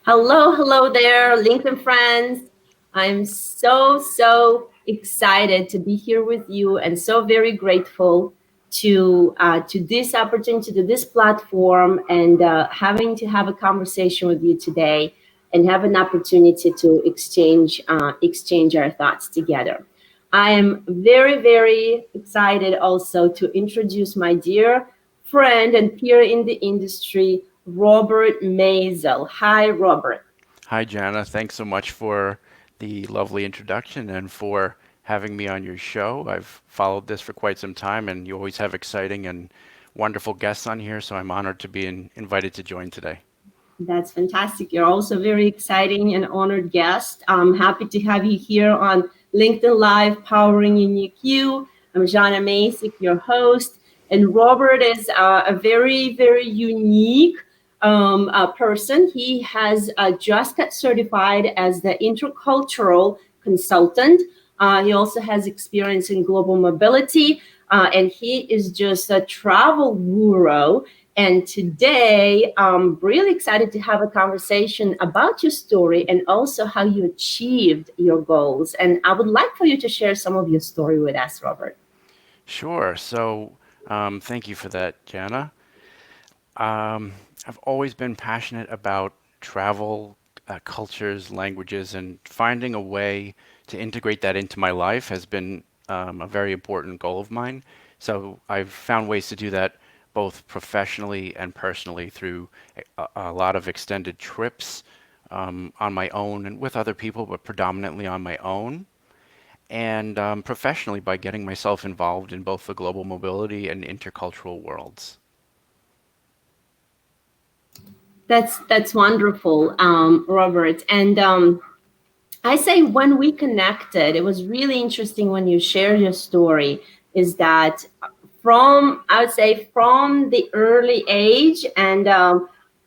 Hello, hello there, LinkedIn friends. I'm so excited to be here with you and so very grateful to this opportunity, to this platform, and having to have a conversation with you today and have an opportunity to exchange our thoughts together. I am very excited also to introduce my dear friend and peer in the industry, Robert Maisel. Hi, Robert. Hi, Janna. Thanks so much for the lovely introduction and for having me on your show. I've followed this for quite some time, and you always have exciting and wonderful guests on here, so I'm honored to be invited to join today. That's fantastic. You're also a very exciting and honored guest. I'm happy to have you here on LinkedIn Live, Powering Unique You. I'm Janna Macik, your host, and Robert is a very unique person. He has just got certified as the intercultural consultant. He also has experience in global mobility, and he is just a travel guru. And today, I'm really excited to have a conversation about your story and also how you achieved your goals. And I would like for you to share some of your story with us, Robert. Sure. Thank you for that, Janna. Um, I've always been passionate about travel, cultures, languages, and finding a way to integrate that into my life has been a very important goal of mine. So I've found ways to do that both professionally and personally through a lot of extended trips on my own and with other people, but predominantly on my own. And professionally by getting myself involved in both the global mobility and intercultural worlds. That's wonderful, Robert. And I say when we connected, it was really interesting when you shared your story. Is that from I would say from the early age and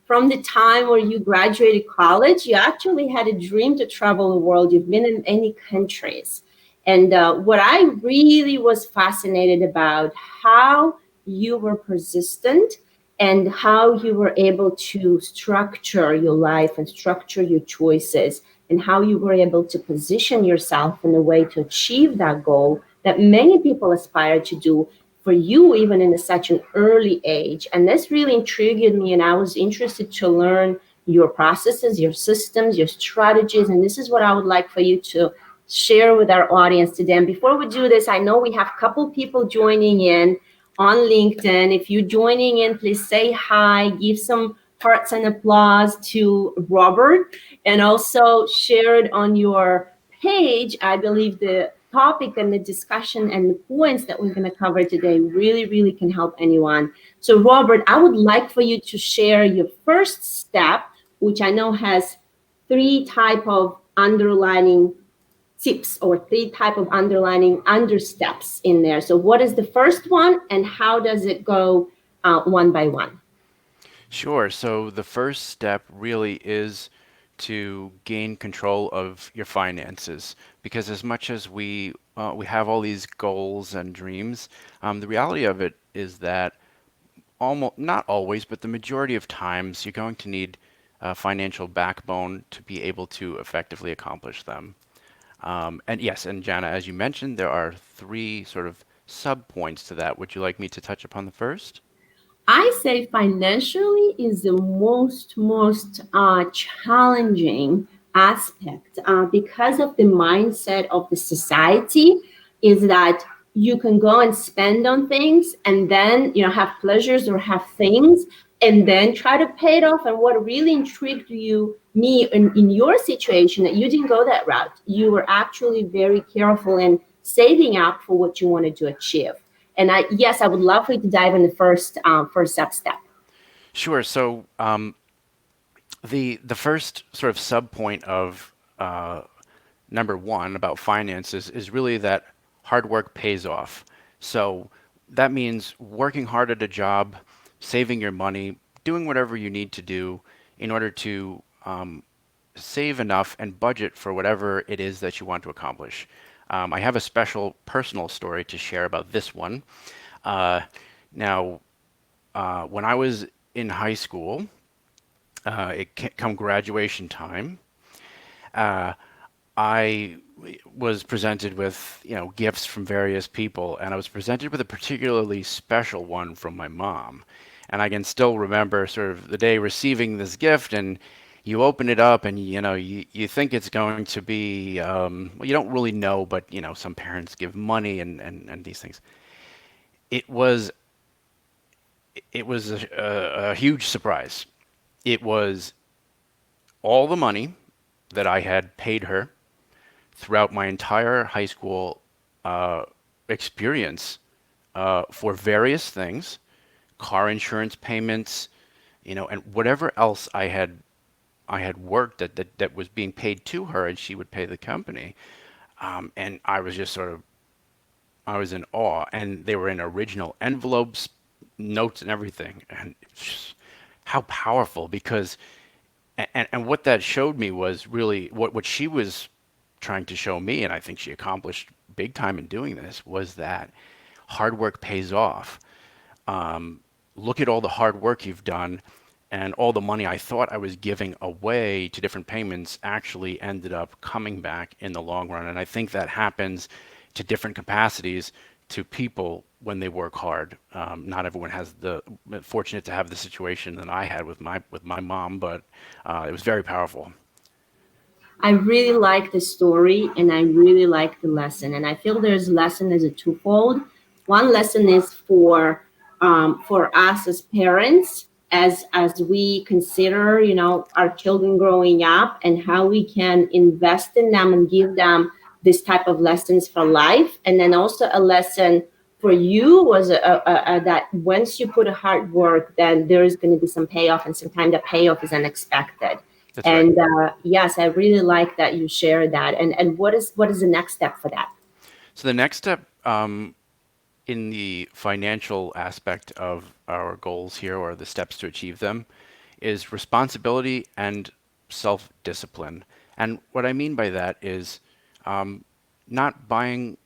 from the time where you graduated college, you actually had a dream to travel the world. You've been in many countries, and what I really was fascinated about how you were persistent and how you were able to structure your life and structure your choices and how you were able to position yourself in a way to achieve that goal that many people aspire to do for you even in such an early age. And this really intrigued me, and I was interested to learn your processes, your systems, your strategies, and this is what I would like for you to share with our audience today. And before we do this, I know we have a couple people joining in on LinkedIn. If you're joining in, please say hi, give some hearts and applause to Robert, and also share it on your page. I believe the topic and the discussion and the points that we're going to cover today really can help anyone. So, Robert, I would like for you to share your first step, which I know has three type of underlining tips or three type of underlining understeps in there. So what is the first one and how does it go one by one? Sure. So the first step really is to gain control of your finances, because as much as we have all these goals and dreams, the reality of it is that almost not always, but the majority of times, you're going to need a financial backbone to be able to effectively accomplish them. And yes, and Jana, as you mentioned, there are three sort of sub points to that. Would you like me to touch upon the first? I say financially is the most challenging aspect because of the mindset of the society is that you can go and spend on things and then have pleasures or have things and then try to pay it off. And what really intrigued me in your situation that you didn't go that route. You were actually very careful in saving up for what you wanted to achieve. And yes, I would love for you to dive in the first step. Sure. The first sort of sub point of number one about finances is really that hard work pays off. So that means working hard at a job, saving your money, doing whatever you need to do in order to save enough and budget for whatever it is that you want to accomplish. I have a special personal story to share about this one. Uh, now, when I was in high school, Come graduation time, uh, I was presented with, gifts from various people, and I was presented with a particularly special one from my mom. And I can still remember sort of the day receiving this gift, and you open it up, and you think it's going to be, well, you don't really know, but some parents give money and these things. It was it was a huge surprise. It was all the money that I had paid her throughout my entire high school uh, experience for various things, car insurance payments, and whatever else I had worked that was being paid to her, and she would pay the company. And I was just sort of I was in awe, and they were in original envelopes, notes, and everything, and it's just how powerful because and what that showed me was really what she was trying to show me, and I think she accomplished big time in doing this, was that hard work pays off. Look at all the hard work you've done, and all the money I thought I was giving away to different payments actually ended up coming back in the long run. And I think that happens to different capacities to people when they work hard. Not everyone has the fortunate to have the situation that I had with my mom, but it was very powerful. I really like the story and I really like the lesson. And I feel there's lesson as a twofold. One lesson is for us as parents, as we consider, our children growing up and how we can invest in them and give them this type of lessons for life. And then also a lesson for you was that once you put a hard work, then there is going to be some payoff, and sometimes the payoff is unexpected. That's right. And yes, I really like that you share that. And what is the next step for that? So the next step in the financial aspect of our goals here, or the steps to achieve them, is responsibility and self discipline. And what I mean by that is not buying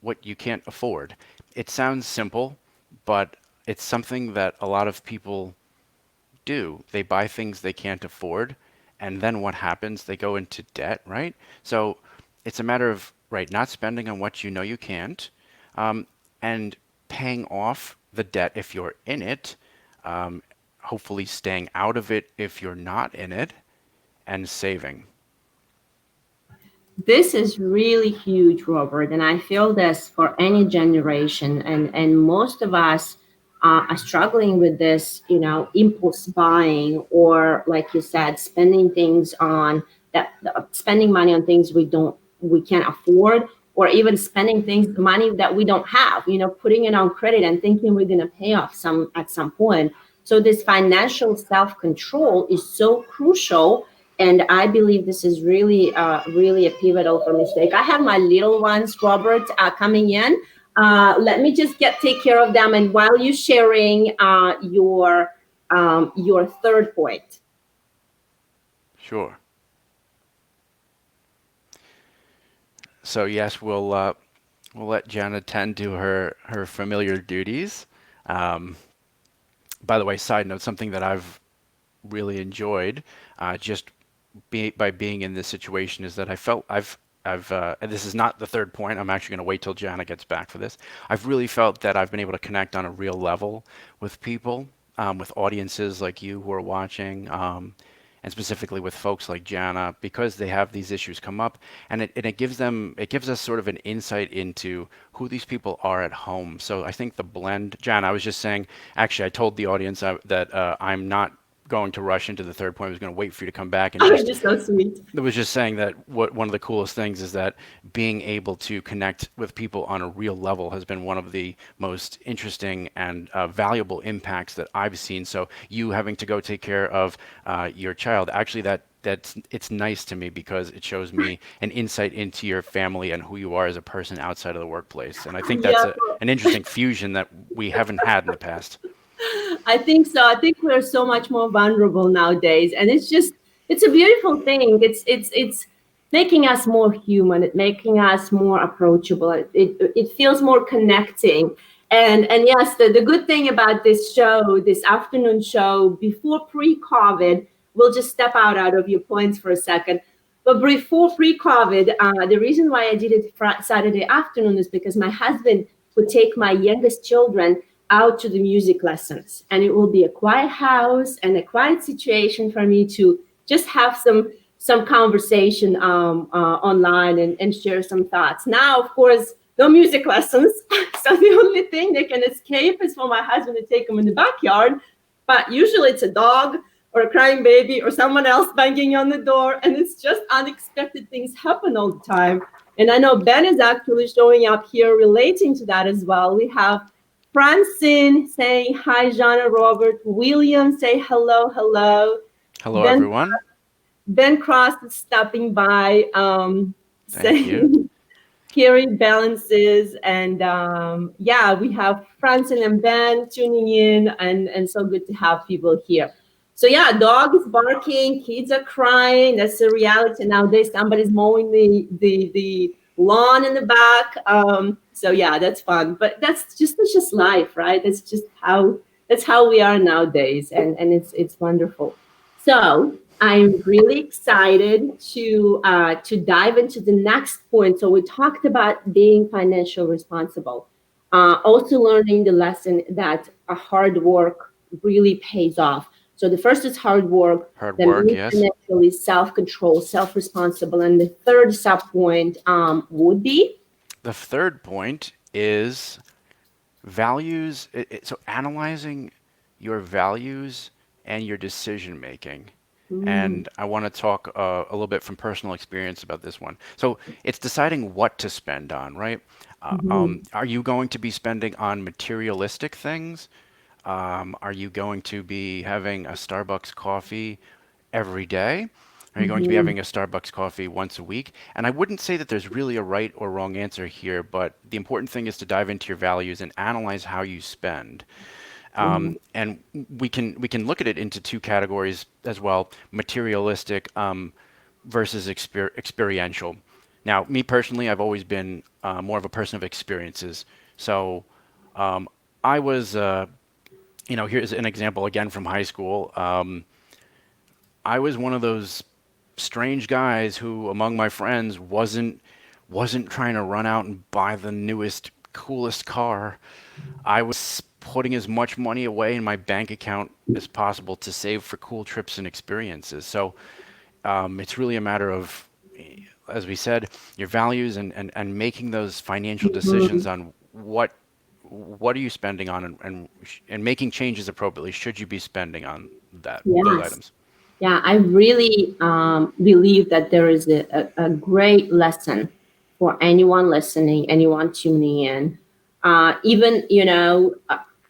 what you can't afford. It sounds simple, but it's something that a lot of people do. They buy things they can't afford, and then what happens? They go into debt, right? So it's a matter of, right, not spending on what you know you can't, um, and paying off the debt if you're in it, um, hopefully staying out of it if you're not in it, and saving. This is really huge, Robert, and I feel this for any generation, and most of us are struggling with this, impulse buying, or like you said, spending money on things we can't afford, or even spending things money that we don't have, putting it on credit and thinking we're going to pay off some at some point. So this financial self control is so crucial, and I believe this is really, really a pivotal for mistake. I have my little ones, Robert, coming in. Let me just take care of them, and while you sharing your third point. Sure. So yes, we'll let Janna tend to her familiar duties. Um, by the way, side note, something that I've really enjoyed, just by being in this situation, is that I felt and this is not the third point. I'm actually going to wait till Jana gets back for this. I've really felt that I've been able to connect on a real level with people, with audiences like you who are watching, and specifically with folks like Jana, because they have these issues come up, and it gives us sort of an insight into who these people are at home. So I think the blend, Jana, I was just saying, actually, I told the audience that I'm not going to rush into the third point. I was going to wait for you to come back and Oh, just you're so sweet. I was just saying that one of the coolest things is that being able to connect with people on a real level has been one of the most interesting and valuable impacts that I've seen. So you having to go take care of your child, actually, that's it's nice to me because it shows me an insight into your family and who you are as a person outside of the workplace. And I think that's Yeah. an interesting fusion that we haven't had in the past. I think so. I think we're so much more vulnerable nowadays, and it's a beautiful thing. It's making us more human. It's making us more approachable. It feels more connecting. And yes, the good thing about this show, this afternoon show, before pre-COVID, we'll just step out of your points for a second. But before pre-COVID, the reason why I did it Saturday afternoon is because my husband would take my youngest children out to the music lessons, and it will be a quiet house and a quiet situation for me to just have some conversation online and share some thoughts. Now, of course, no music lessons, so the only thing they can escape is for my husband to take them in the backyard. But usually, it's a dog or a crying baby or someone else banging on the door, and it's just unexpected things happen all the time. And I know Ben is actually showing up here relating to that as well. We have Francine saying hi, Janna, Robert. William say hello, hello. Hello, Ben everyone. Ben Cross is stopping by, Thank you. saying Carrie balances, and yeah, we have Francine and Ben tuning in, and so good to have people here. So yeah, dog is barking, kids are crying. That's the reality nowadays. Somebody's mowing the lawn in the back. So yeah, that's fun. But that's just life, right? That's how we are nowadays, and it's wonderful. So I'm really excited to dive into the next point. So we talked about being financial responsible, also learning the lesson that a hard work really pays off. So the first is hard work, Hard then work, being yes. financially self-control, self-responsible, and the third sub point would be. The third point is values. So analyzing your values and your decision making. Mm, And I want to talk a little bit from personal experience about this one. So it's deciding what to spend on, right? mhm, Are you going to be spending on materialistic things? Are you going to be having a Starbucks coffee every day? Are you going to be mhm, having a Starbucks coffee once a week? And I wouldn't say that there's really a right or wrong answer here, but the important thing is to dive into your values and analyze how you spend. mhm, And we can look at it into two categories as well: materialistic versus experiential. Now, me personally, I've always been more of a person of experiences. So I was, here's an example again from high school. I was one of those strange guys who, among my friends, wasn't trying to run out and buy the newest, coolest car. I was putting as much money away in my bank account as possible to save for cool trips and experiences. So it's really a matter of, as we said, your values and making those financial decisions mhm. on what are you spending on, and making changes appropriately should you be spending on those Yes. items. Yeah, I really believe that there is a great lesson for anyone listening, anyone tuning in. Even,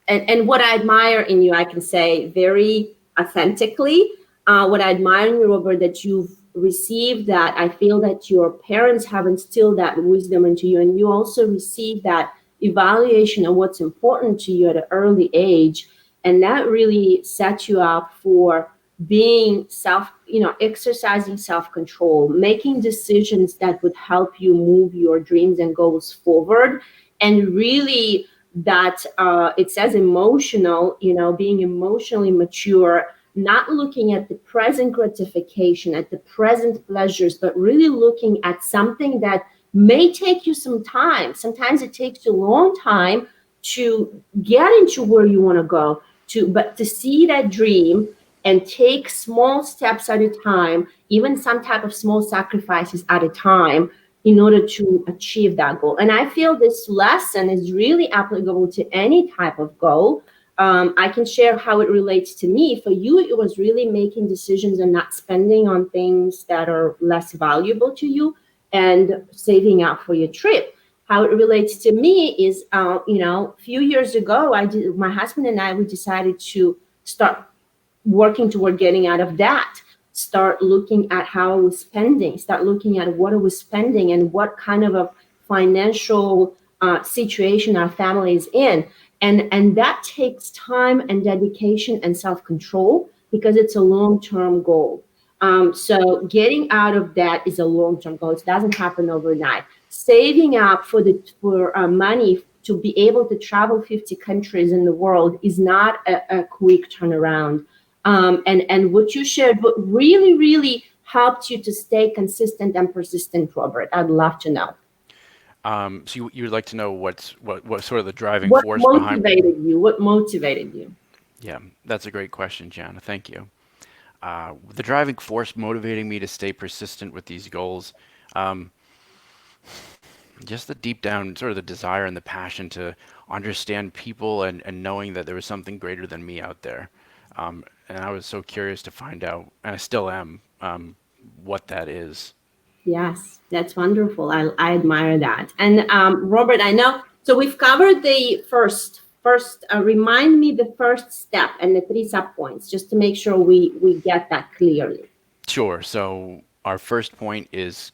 and what I admire in you, I can say very authentically, what I admire in you, Robert, that you've received that. I feel that your parents have instilled that wisdom into you, and you also received that evaluation of what's important to you at an early age. And that really set you up for being exercising self-control, making decisions that would help you move your dreams and goals forward. And really, that it says emotional, being emotionally mature, not looking at the present gratification, at the present pleasures, but really looking at something that may take you some time. Sometimes it takes you a long time to get into where you want to go, but to see that dream and take small steps at a time, even some type of small sacrifices at a time, in order to achieve that goal. And I feel this lesson is really applicable to any type of goal. I can share how it relates to me. For you, it was really making decisions and not spending on things that are less valuable to you, and saving up for your trip. How it relates to me is, a few years ago, my husband and I, we decided to start working toward getting out of that. Start looking at how I was spending, start looking at what I was spending and what kind of a financial situation our family is in. And that takes time and dedication and self-control, because it's a long-term goal. So getting out of that is a long-term goal. It doesn't happen overnight. Saving up for money to be able to travel 50 countries in the world is not a quick turnaround. And what you shared, what really helped you to stay consistent and persistent, Robert? I'd love to know. So you would like to know what sort of the driving What force behind? motivated you? What motivated you? Yeah, that's a great question, Jana. Thank you. The driving force motivating me to stay persistent with these goals, um, just the deep down sort of the desire and the passion to understand people and knowing that there was something greater than me out there. And I was so curious to find out, and I still am, what that is. Yes, that's wonderful. I admire that. And Robert, I know. So we've covered the first. Remind me the first step and the three sub points, just to make sure we get that clearly. Sure. So our first point is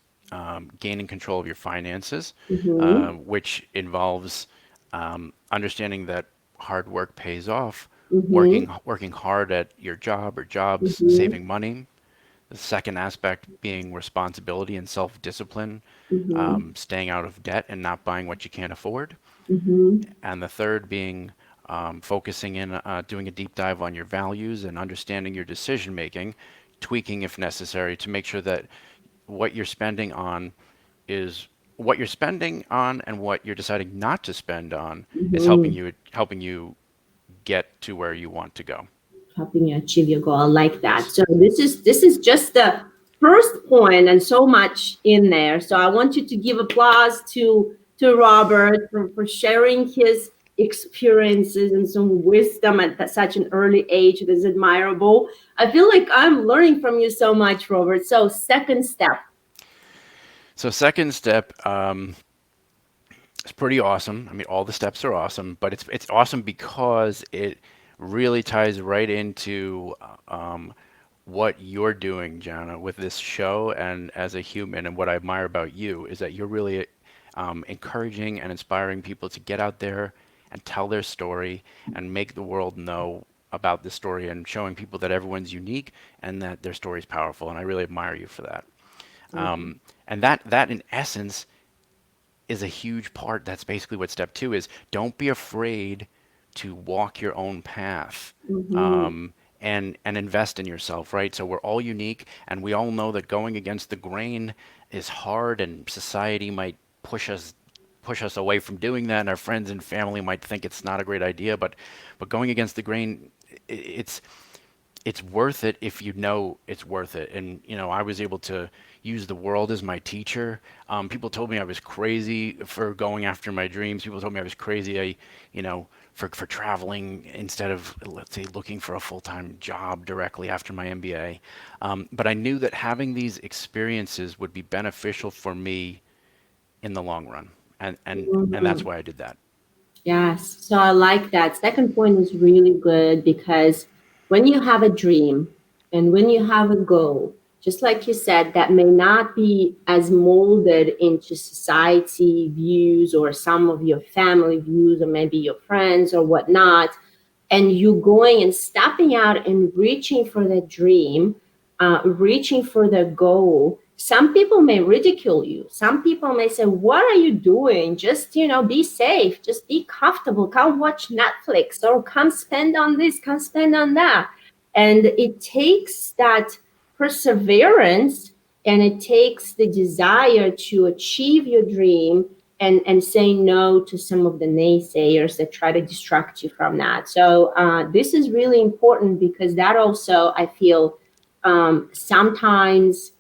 gaining control of your finances, Mm-hmm. which involves understanding that hard work pays off, Mm-hmm. working hard at your job or jobs, Mm-hmm. saving money. The second aspect being responsibility and self-discipline, Mm-hmm. staying out of debt and not buying what you can't afford. Mm-hmm. And the third being focusing in, doing a deep dive on your values and understanding your decision making, tweaking if necessary to make sure that what you're spending on is what you're spending on and what you're deciding not to spend on is Mm-hmm. helping you get to where you want to go. Helping you achieve your goal. I like that. So this is just the first point, and so much in there. So I want you to give applause to Robert for sharing his experiences and some wisdom at such an early age. It is admirable. I feel like I'm learning from you so much, Robert. So second step. So second step, it's pretty awesome. I mean, all the steps are awesome, but it's awesome because it really ties right into what you're doing, Jana, with this show and as a human. And what I admire about you is that you're really encouraging and inspiring people to get out there and tell their story and make the world know about this story and showing people that everyone's unique and that their story is powerful. And I really admire you for that. And that in essence is a huge part. That's basically what step two is. Don't be afraid to walk your own path, Mm-hmm. and invest in yourself, right? So we're all unique, and we all know that going against the grain is hard, and society might push us away from doing that, and our friends and family might think it's not a great idea. But going against the grain, it's worth it if you know it's worth it. And I was able to use the world as my teacher. People told me I was crazy for going after my dreams. People told me I was crazy. For traveling instead of, let's say, looking for a full-time job directly after my MBA. But I knew that having these experiences would be beneficial for me in the long run, and that's Mm-hmm. why I did that. Yes. So I like that. Second point is really good because when you have a dream and when you have a goal, just like you said, that may not be as molded into society views or some of your family views or maybe your friends or whatnot, and you going and stepping out and reaching for the dream, reaching for the goal. Some people may ridicule you. Some people may say, "What are you doing? Just be safe. Just be comfortable. Come watch Netflix or come spend on this. Come spend on that." And it takes that perseverance and it takes the desire to achieve your dream and say no to some of the naysayers that try to distract you from that. So this is really important because that also I feel sometimes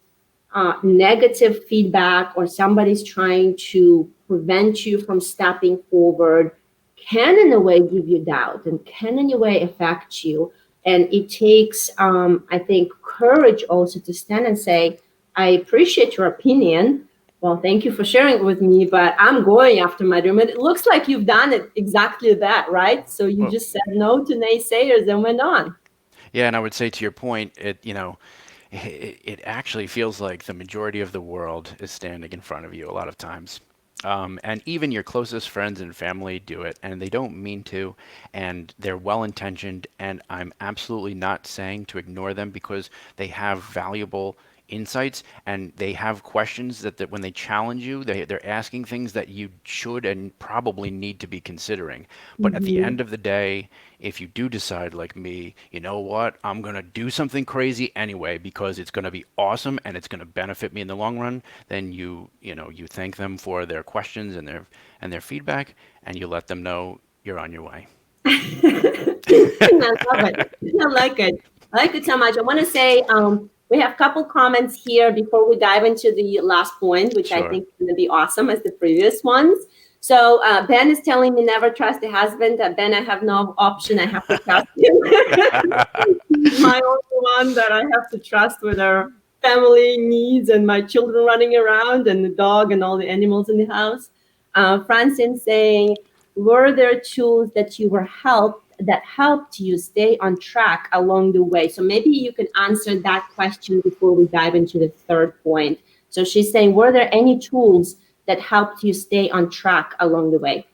negative feedback or somebody's trying to prevent you from stepping forward can in a way give you doubt and can in a way affect you. And it takes I think courage also to stand and say, I appreciate your opinion, well, thank you for sharing it with me, but I'm going after my dream. And it looks like you've done it exactly that, right? So you Well, just said no to naysayers and went on. yeah, and I would say to your point, it actually feels like the majority of the world is standing in front of you a lot of times. And even your closest friends and family do it, and they don't mean to, and they're well intentioned. And I'm absolutely not saying to ignore them because they have valuable insights, and they have questions that when they challenge you, they're asking things that you should and probably need to be considering. But at the Mm-hmm. end of the day, if you do decide like me, you know what, I'm going to do something crazy anyway because it's going to be awesome and it's going to benefit me in the long run, then you thank them for their questions and their feedback, and you let them know you're on your way. I love it. I like it. I like it so much. I want to say we have a couple comments here before we dive into the last point, which I Sure. think is going to be awesome as the previous ones. So Ben is telling me never trust the husband. Ben, I have no option. I have to trust him. He's my only one that I have to trust with our family needs and my children running around and the dog and all the animals in the house. Francine saying, were there tools that you were helped that helped you stay on track along the way? So maybe you can answer that question before we dive into the third point. So she's saying, were there any tools that helped you stay on track along the way?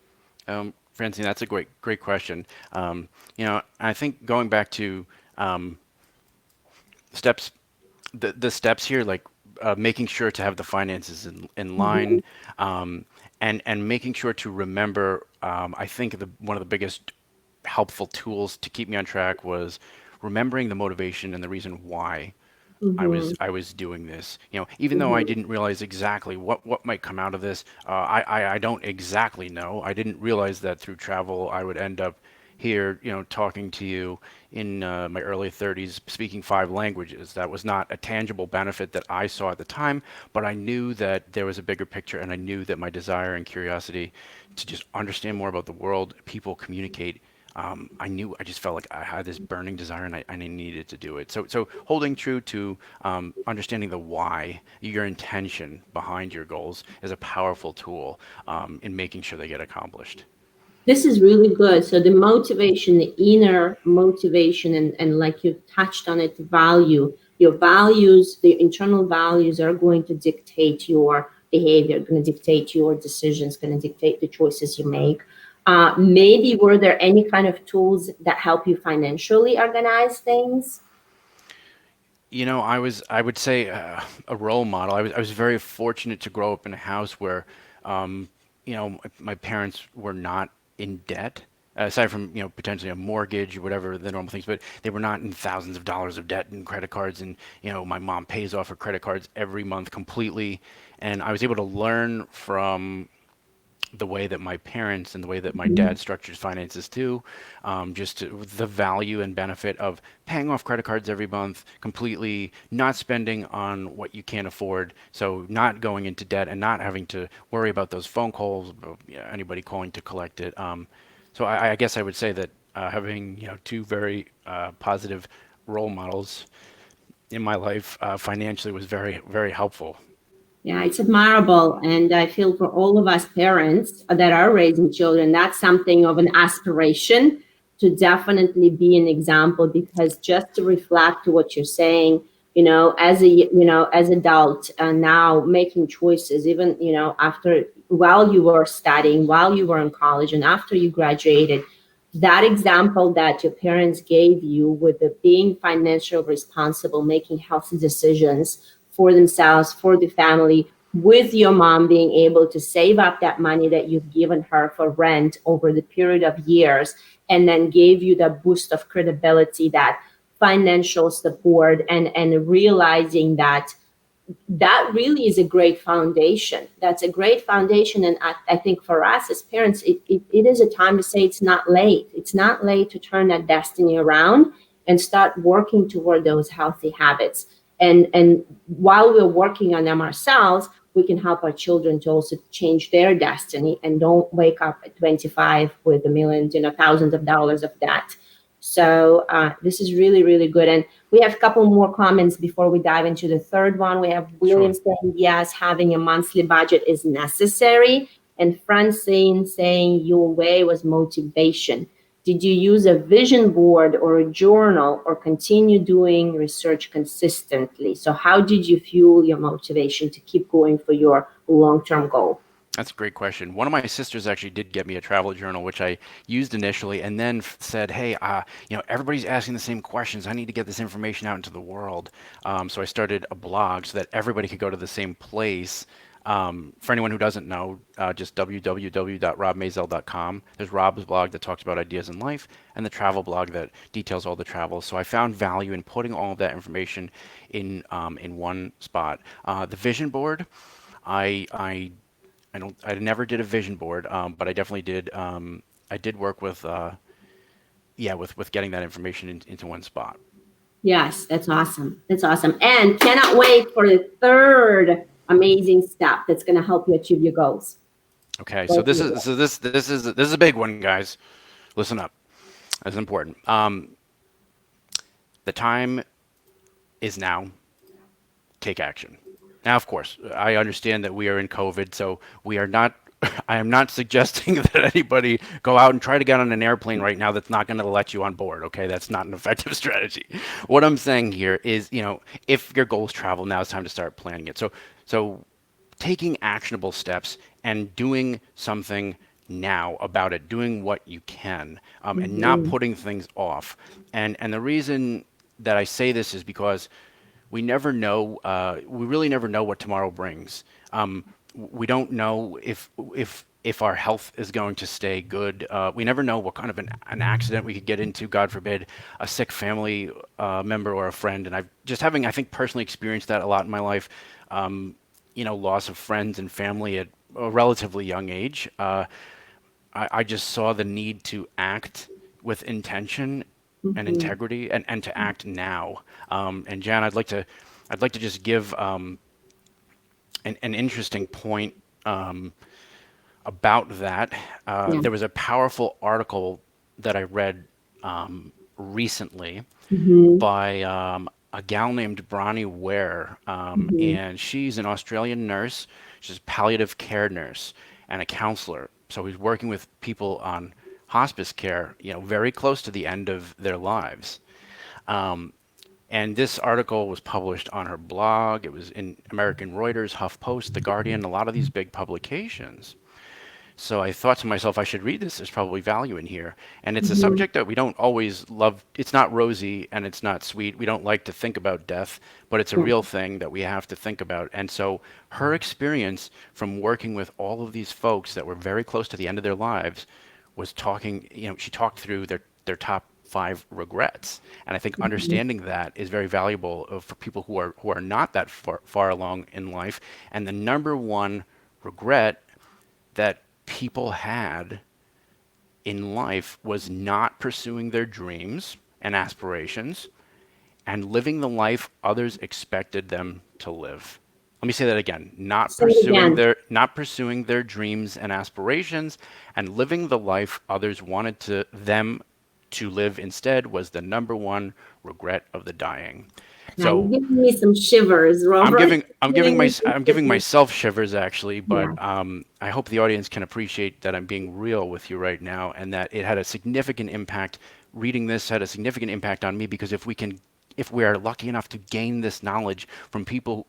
Francine, that's a great question. I think going back to steps, the steps here, like making sure to have the finances in Mm-hmm. line, and making sure to remember. I think one of the biggest helpful tools to keep me on track was remembering the motivation and the reason why Mm-hmm. I was doing this. Even though I Mm-hmm. didn't realize exactly what might come out of this, I don't exactly know. I didn't realize that through travel I would end up here, talking to you in my early 30s, speaking 5 languages. That was not a tangible benefit that I saw at the time, but I knew that there was a bigger picture, and I knew that my desire and curiosity to just understand more about the world, people communicate, I just felt like I had this burning desire, and I needed to do it. So holding true to understanding the why, your intention behind your goals is a powerful tool in making sure they get accomplished. This is really good. So the motivation, the inner motivation, and like you touched on it, value, your values, the internal values are going to dictate your behavior, going to dictate your decisions, going to dictate the choices you make. Maybe were there any kind of tools that help you financially organize things? I would say a role model. I was very fortunate to grow up in a house where, um, my parents were not in debt. Aside from potentially a mortgage or whatever the normal things, but they were not in thousands of dollars of debt and credit cards. And my mom pays off her credit cards every month completely, and I was able to learn from the way that my parents and the way that my Mhm. dad structures finances too, the value and benefit of paying off credit cards every month completely, not spending on what you can't afford, so not going into debt and not having to worry about those phone calls, about, anybody calling to collect it. So I guess I would say that having two very positive role models in my life financially was very helpful. Yeah, it's admirable. And I feel for all of us parents that are raising children, that's something of an aspiration to definitely be an example, because just to reflect to what you're saying, as adult now making choices, even, after, while you were studying, while you were in college and after you graduated, that example that your parents gave you with the being financial responsible, making healthy decisions for themselves, for the family, with your mom being able to save up that money that you've given her for rent over the period of years, and then gave you the boost of credibility, that financial support, and realizing that that really is a great foundation. That's a great foundation. And I think for us as parents, it is a time to say it's not late. It's not late to turn that destiny around and start working toward those healthy habits. And while we're working on them ourselves, we can help our children to also change their destiny and don't wake up at 25 with a millions, thousands of dollars of debt. So this is really, really good. And we have a couple more comments before we dive into the third one. We have William Sure. saying, yes, having a monthly budget is necessary. And Francine saying, your way was motivation. Did you use a vision board or a journal, or continue doing research consistently? So, how did you fuel your motivation to keep going for your long term goal? That's a great question. One of my sisters actually did get me a travel journal, which I used initially, and then said, "Hey, everybody's asking the same questions. I need to get this information out into the world." So I started a blog so that everybody could go to the same place. For anyone who doesn't know, just www.robmaisel.com. There's Rob's blog that talks about ideas in life, and the travel blog that details all the travel. So I found value in putting all of that information in one spot. The vision board. I never did a vision board, but I definitely did. I did work with, yeah, with getting that information into one spot. Yes, that's awesome. That's awesome. And cannot wait for the third amazing step that's going to help you achieve your goals. Okay, so Go through it. this is a big one, guys. Listen up. This is important. The time is now. Take action. Now, of course, I understand that we are in COVID, so we are not. I am not suggesting that anybody go out and try to get on an airplane right now that's not going to let you on board. Okay, that's not an effective strategy. What I'm saying here is, if your goals travel, now it's time to start planning it. So taking actionable steps and doing something now about it, doing what you can, and not Mhm. putting things off. And the reason that I say this is because we never know. We really never know what tomorrow brings. We don't know if our health is going to stay good. We never know what kind of an accident we could get into. God forbid, a sick family member or a friend. And I've just having, I think, personally experienced that a lot in my life. Loss of friends and family at a relatively young age. I just saw the need to act with intention and Mhm. integrity, and to act now. And Jan, I'd like to just give an interesting point about that. Yeah. There was a powerful article that I read recently Mhm. by a gal named Bronnie Ware, Mhm. and she's an Australian nurse. She's a palliative care nurse and a counselor. So he's working with people on hospice care, very close to the end of their lives. And this article was published on her blog. It was in American Reuters, HuffPost, The Guardian, a lot of these big publications. So I thought to myself, I should read this. There's probably value in here. And it's a Mhm. subject that we don't always love. It's not rosy and it's not sweet. We don't like to think about death, but it's a Yeah. real thing that we have to think about. And so her experience from working with all of these folks that were very close to the end of their lives was talking, she talked through their top five regrets. And I think Mhm. understanding that is very valuable for people who are not that far along in life. And the number one regret that people had in life was not pursuing their dreams and aspirations and living the life others expected them to live. Let me say that again. Say it again. Not pursuing their dreams and aspirations and living the life others wanted to live instead was the number one regret of the dying. Now you're So giving me some shivers, Robert. You're giving me some I'm giving shivers. myself shivers actually, but Yeah. I hope the audience can appreciate that I'm being real with you right now, and that it had a significant impact. Reading this had a significant impact on me because if we are lucky enough to gain this knowledge from people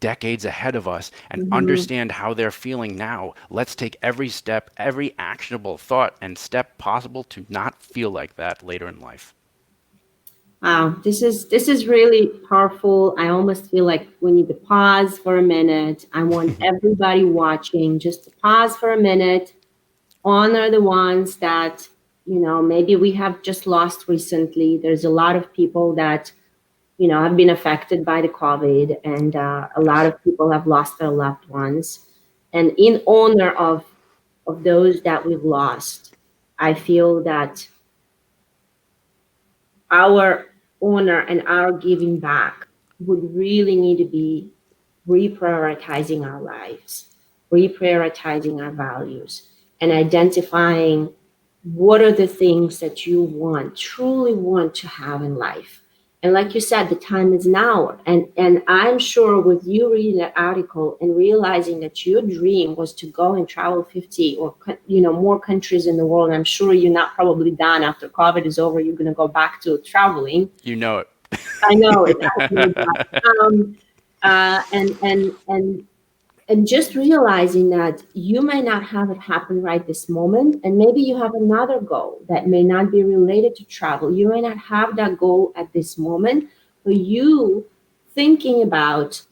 decades ahead of us and Mhm. understand how they're feeling now, let's take every step, every actionable thought and step possible to not feel like that later in life. Wow, this is really powerful. I almost feel like we need to pause for a minute. I want everybody watching just to pause for a minute, honor the ones that maybe we have just lost recently. There's a lot of people that have been affected by the COVID, and a lot Yes. of people have lost their loved ones. And in honor of those that we've lost, I feel that our honor and our giving back would really need to be reprioritizing our lives, reprioritizing our values, and identifying what are the things that you want, truly want to have in life. And like you said, the time is now. And I'm sure with you reading that article and realizing that your dream was to go and travel 50 or more countries in the world, I'm sure you're not probably done after COVID is over. You're going to go back to traveling. You know it. I know it. I know that. And And just realizing that you may not have it happen right this moment, and maybe you have another goal that may not be related to travel. You may not have that goal at this moment, but you thinking about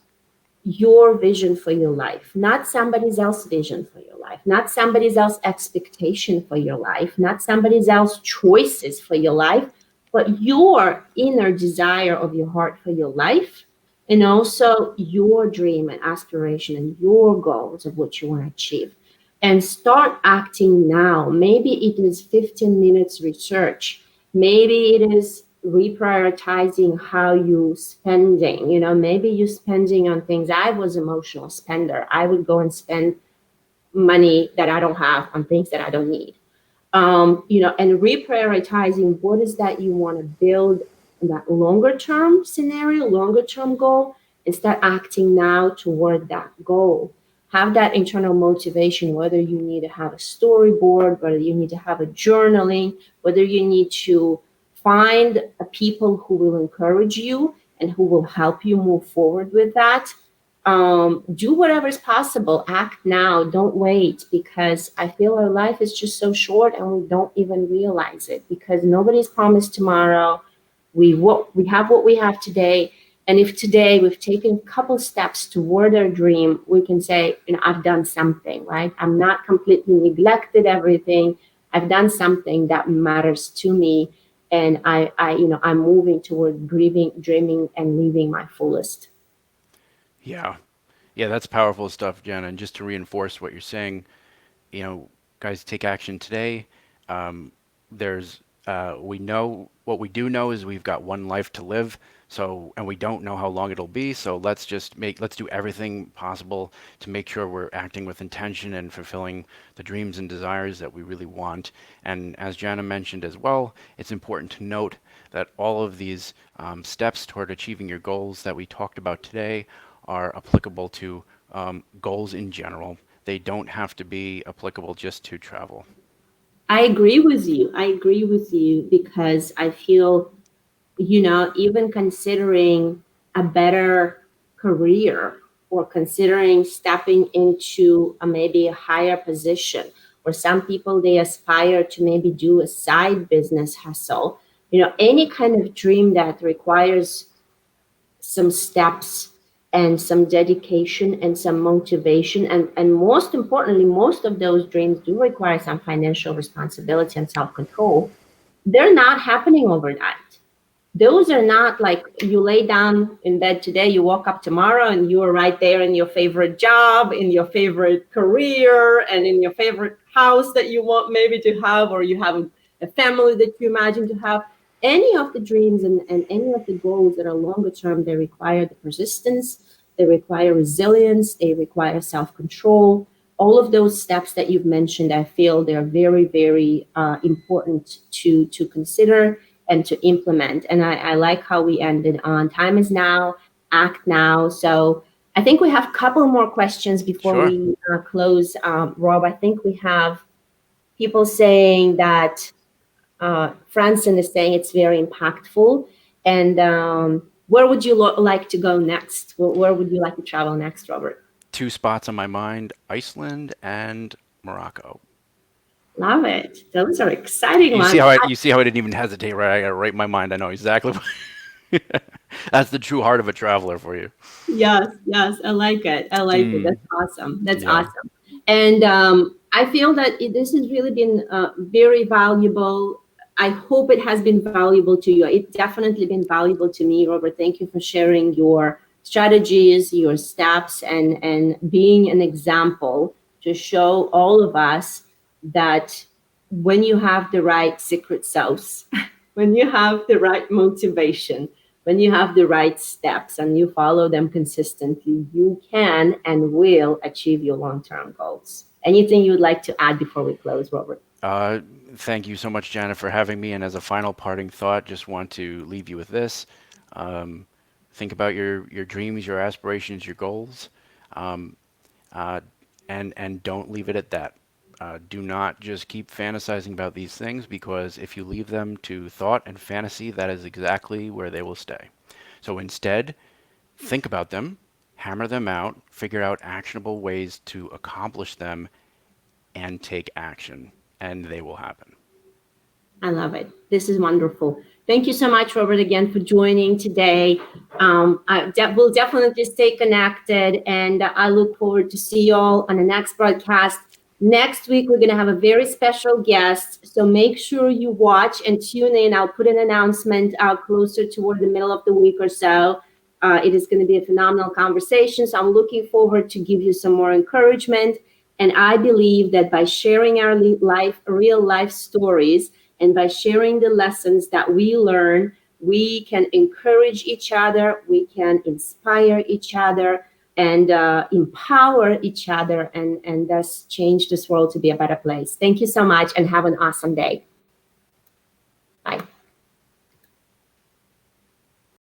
your vision for your life, not somebody else's vision for your life, not somebody else's expectation for your life, not somebody else's choices for your life, but your inner desire of your heart for your life, and also your dream and aspiration and your goals of what you want to achieve. And start acting now. Maybe it is 15 minutes research. Maybe it is reprioritizing how you spending. Maybe you spending on things. I was emotional spender. I would go and spend money that I don't have on things that I don't need. And reprioritizing what is that you want to build in that longer term scenario, longer term goal, and start acting now toward that goal. Have that internal motivation, whether you need to have a storyboard, whether you need to have a journaling, whether you need to find a people who will encourage you and who will help you move forward with that. Do whatever is possible. Act now. Don't wait, because I feel our life is just so short and we don't even realize it, because nobody's promised tomorrow. We have what we have today. And if today we've taken a couple steps toward our dream, we can say, I've done something, right? I'm not completely neglected everything. I've done something that matters to me. And I'm moving toward dreaming and living my fullest. Yeah. Yeah, that's powerful stuff, Jenna. And just to reinforce what you're saying, you know, guys, take action today. Um, there's, we know what we do know is we've got one life to live. So, and we don't know how long it'll be. So let's do everything possible to make sure we're acting with intention and fulfilling the dreams and desires that we really want. And as Jana mentioned as well, it's important to note that all of these steps toward achieving your goals that we talked about today are applicable to goals in general. They don't have to be applicable just to travel. I agree with you. I agree with you because I feel, even considering a better career or considering stepping into maybe a higher position, or some people they aspire to maybe do a side business hustle, any kind of dream that requires some steps and some dedication and some motivation, and most importantly, most of those dreams do require some financial responsibility and self-control. They're not happening overnight. Those are not like you lay down in bed today, you woke up tomorrow, and you are right there in your favorite job, in your favorite career, and in your favorite house that you want maybe to have, or you have a family that you imagine to have. Any of the dreams and any of the goals that are longer term, they require the persistence, they require resilience, they require self control. All of those steps that you've mentioned, I feel they're very, very important to consider and to implement. And I like how we ended on time is now, act now. So I think we have a couple more questions before Sure. we close. Rob, I think we have people saying that Franson is saying it's very impactful. And where would you like to go next? Where would you like to travel next, Robert? Two spots on my mind: Iceland and Morocco. Love it. Those are exciting You see ones. how I didn't even hesitate, right? I got it right in my mind. I know exactly. That's the true heart of a traveler for you. Yes, yes, I like it. I like it. Mm, That's awesome. That's yeah. awesome. And I feel that this has really been very valuable. I hope it has been valuable to you. It's definitely been valuable to me, Robert. Thank you for sharing your strategies, your steps, and being an example to show all of us that when you have the right secret sauce, when you have the right motivation, when you have the right steps and you follow them consistently, you can and will achieve your long term goals. Anything you would like to add before we close, Robert? Uh, Thank you so much, Jana, for having me. And as a final parting thought, just want to leave you with this. Um, think about your dreams, your aspirations, your goals, um, uh, and don't leave it at that. Do not just keep fantasizing about these things, because if you leave them to thought and fantasy, that is exactly where they will stay. So instead, think about them, hammer them out, figure out actionable ways to accomplish them, and take action, and they will happen. I love it. This is wonderful. Thank you so much, Robert, again for joining today. We'll definitely stay connected, and I look forward to see you all on the next broadcast. Next week, we're going to have a very special guest, so make sure you watch and tune in. I'll put an announcement out closer toward the middle of the week or so. It is going to be a phenomenal conversation, so I'm looking forward to give you some more encouragement. And I believe that by sharing our real life stories, and by sharing the lessons that we learn, we can encourage each other, we can inspire each other, and empower each other, and thus change this world to be a better place. Thank you so much, and have an awesome day.